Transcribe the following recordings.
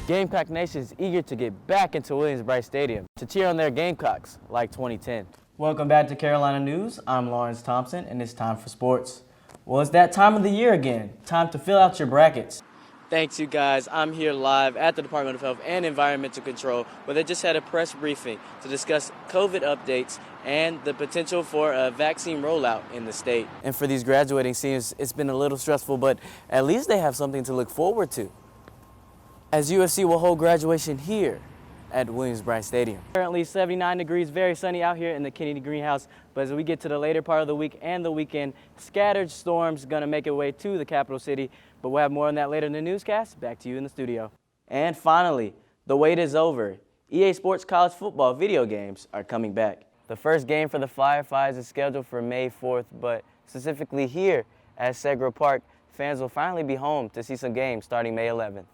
Gamecock Nation is eager to get back into Williams-Brice Stadium to cheer on their Gamecocks like 2010. Welcome back to Carolina News. I'm Laurence Thompson, and it's time for sports. Well, it's that time of the year again. Time to fill out your brackets. Thanks, you guys. I'm here live at the Department of Health and Environmental Control, where they just had a press briefing to discuss COVID updates and the potential for a vaccine rollout in the state. And for these graduating seniors, it's been a little stressful, but at least they have something to look forward to, as UofSC will hold graduation here at Williams-Brice Stadium. Currently 79 degrees, very sunny out here in the Kennedy Greenhouse, but as we get to the later part of the week and the weekend, scattered storms gonna make their way to the capital city, but we'll have more on that later in the newscast. Back to you in the studio. And finally, the wait is over. EA Sports college football video games are coming back. The first game for the Fireflies is scheduled for May 4th, but specifically here at Segra Park, fans will finally be home to see some games starting May 11th.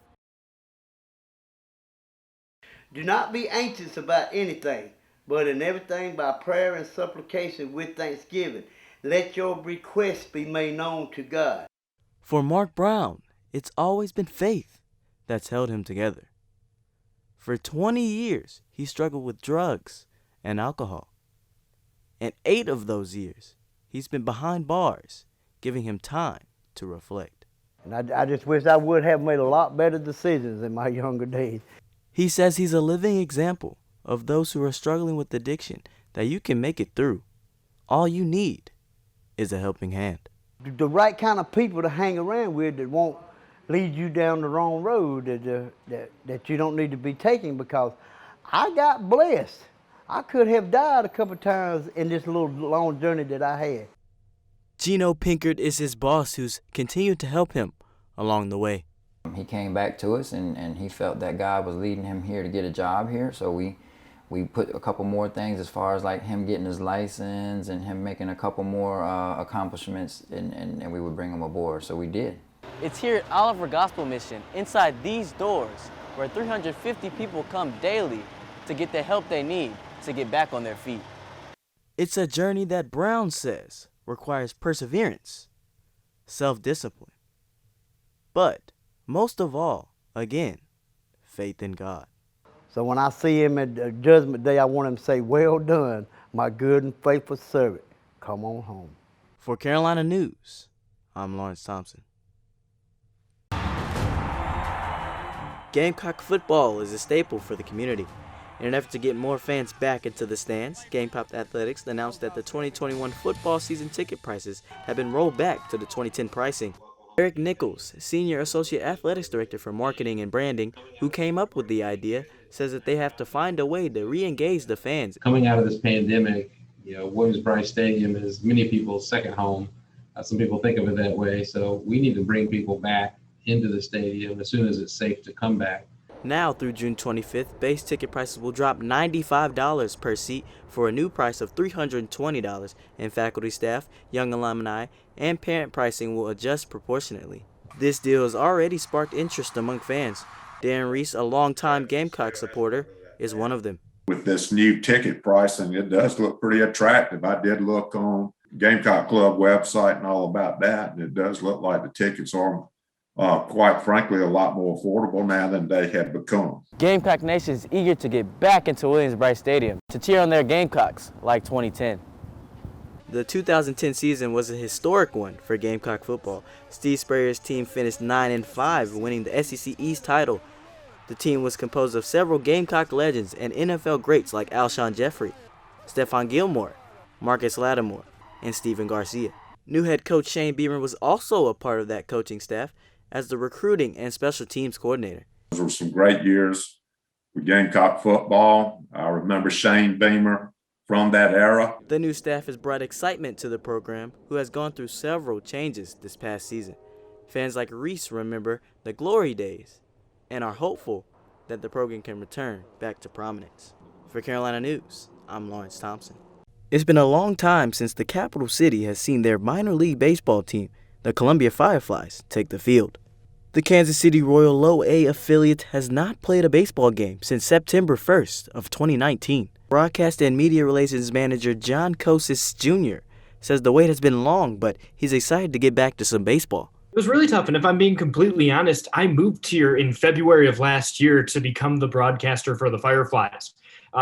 Do not be anxious about anything, but in everything by prayer and supplication with thanksgiving, let your requests be made known to God. For Mark Brown, it's always been faith that's held him together. For 20 years, he struggled with drugs and alcohol. And 8 of those years, he's been behind bars, giving him time to reflect. And I just wish I would have made a lot better decisions in my younger days. He says he's a living example of those who are struggling with addiction, that you can make it through. All you need is a helping hand. The right kind of people to hang around with that won't lead you down the wrong road that you don't need to be taking, because I got blessed. I could have died a couple times in this little long journey that I had. Gino Pinkert is his boss, who's continued to help him along the way. He came back to us and he felt that God was leading him here to get a job here, so we put a couple more things as far as like him getting his license and him making a couple more accomplishments, and we would bring him aboard, so we did. It's here at Oliver Gospel Mission, inside these doors, where 350 people come daily to get the help they need to get back on their feet. It's a journey that Brown says requires perseverance, self-discipline, but most of all, again, faith in God. So when I see him at Judgment Day, I want him to say, "Well done, my good and faithful servant. Come on home." For Carolina News, I'm Laurence Thompson. Gamecock football is a staple for the community. In an effort to get more fans back into the stands, Gamecock Athletics announced that the 2021 football season ticket prices have been rolled back to the 2010 pricing. Eric Nichols, Senior Associate Athletics Director for Marketing and Branding, who came up with the idea, says that they have to find a way to re-engage the fans. Coming out of this pandemic, Williams-Brice Stadium is many people's second home. Some people think of it that way, so we need to bring people back into the stadium as soon as it's safe to come back. Now through June 25th, base ticket prices will drop $95 per seat for a new price of $320, and faculty, staff, young alumni, and parent pricing will adjust proportionately. This deal has already sparked interest among fans. Darren Reese, a longtime Gamecock supporter, is one of them. With this new ticket pricing, it does look pretty attractive. I did look on Gamecock Club website and all about that, and it does look like the tickets are quite frankly, a lot more affordable now than they have become. Gamecock Nation is eager to get back into Williams-Brice Stadium to cheer on their Gamecocks like 2010. The 2010 season was a historic one for Gamecock football. Steve Spurrier's team finished 9-5, winning the SEC East title. The team was composed of several Gamecock legends and NFL greats like Alshon Jeffrey, Stephon Gilmore, Marcus Lattimore, and Steven Garcia. New head coach Shane Beamer was also a part of that coaching staff as the recruiting and special teams coordinator. Those were some great years with Gamecock football. I remember Shane Beamer from that era. The new staff has brought excitement to the program, who has gone through several changes this past season. Fans like Reese remember the glory days and are hopeful that the program can return back to prominence. For Carolina News, I'm Laurence Thompson. It's been a long time since the capital city has seen their minor league baseball team, the Columbia Fireflies, take the field. The Kansas City Royal Low A affiliate has not played a baseball game since September 1st of 2019. Broadcast and Media Relations Manager John Kosis Jr. says the wait has been long, but he's excited to get back to some baseball. It was really tough. And if I'm being completely honest, I moved here in February of last year to become the broadcaster for the Fireflies.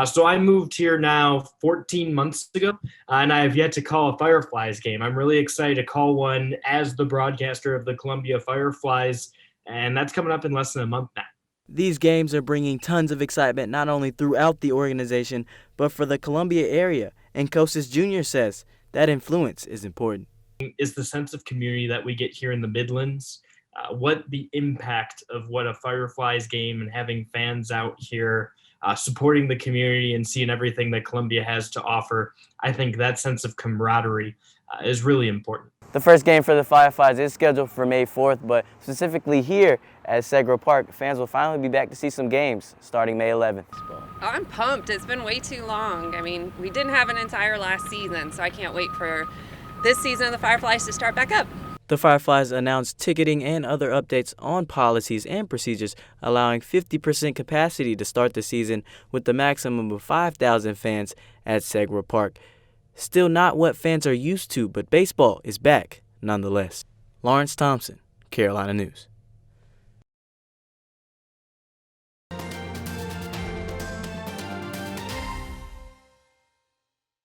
So I moved here now 14 months ago, and I have yet to call a Fireflies game. I'm really excited to call one as the broadcaster of the Columbia Fireflies, and that's coming up in less than a month now. These games are bringing tons of excitement not only throughout the organization, but for the Columbia area. And Kostas Jr. says that influence is important. Is the sense of community that we get here in the Midlands, what the impact of what a Fireflies game and having fans out here supporting the community and seeing everything that Columbia has to offer. I think that sense of camaraderie is really important. The first game for the Fireflies is scheduled for May 4th, but specifically here at Segra Park, fans will finally be back to see some games starting May 11th. I'm pumped. It's been way too long. I mean, we didn't have an entire last season, so I can't wait for this season of the Fireflies to start back up. The Fireflies announced ticketing and other updates on policies and procedures, allowing 50% capacity to start the season with the maximum of 5,000 fans at Segra Park. Still not what fans are used to, but baseball is back nonetheless. Laurence Thompson, Carolina News.